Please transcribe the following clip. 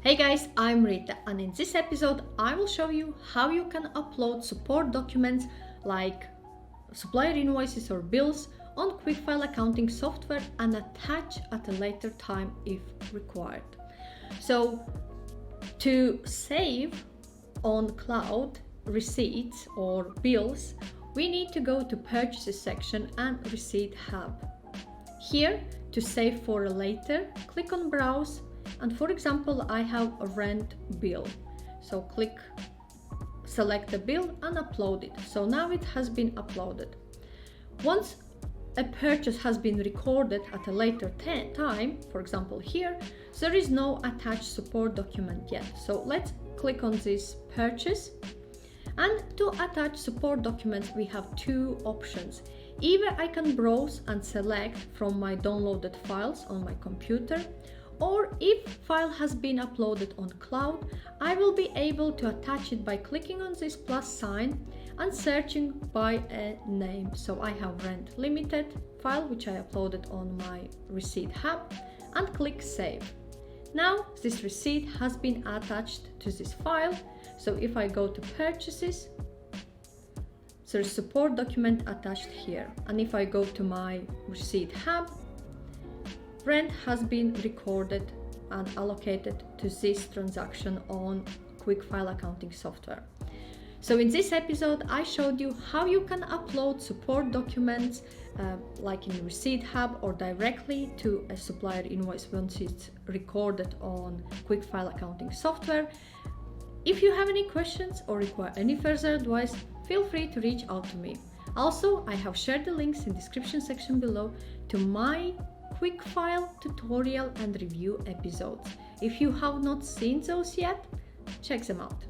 Hey guys, I'm Rita, and in this episode I will show you how you can upload support documents like supplier invoices or bills on QuickFile accounting software and attach at a later time if required. So to save on cloud receipts or bills, we need to go to Purchases section and Receipt Hub. Here, to save for later, click on Browse, and for example, I have a rent bill. So select the bill and upload it. So now it has been uploaded. Once a purchase has been recorded at a later time, for example here, there is no attached support document yet. So let's click on this purchase. And to attach support documents, we have two options. Either I can browse and select from my downloaded files on my computer, or if file has been uploaded on cloud, I will be able to attach it by clicking on this plus sign and searching by a name. So I have Rent Limited file, which I uploaded on my Receipt Hub, and click Save. Now this receipt has been attached to this file. So if I go to Purchases, there's support document attached here. And if I go to my Receipt Hub, rent has been recorded and allocated to this transaction on QuickFile accounting software. So in this episode, I showed you how you can upload support documents like in Receipt Hub or directly to a supplier invoice once it's recorded on QuickFile accounting software. If you have any questions or require any further advice, feel free to reach out to me. Also, I have shared the links in the description section below to my QuickFile tutorial and review episodes. If you have not seen those yet, check them out.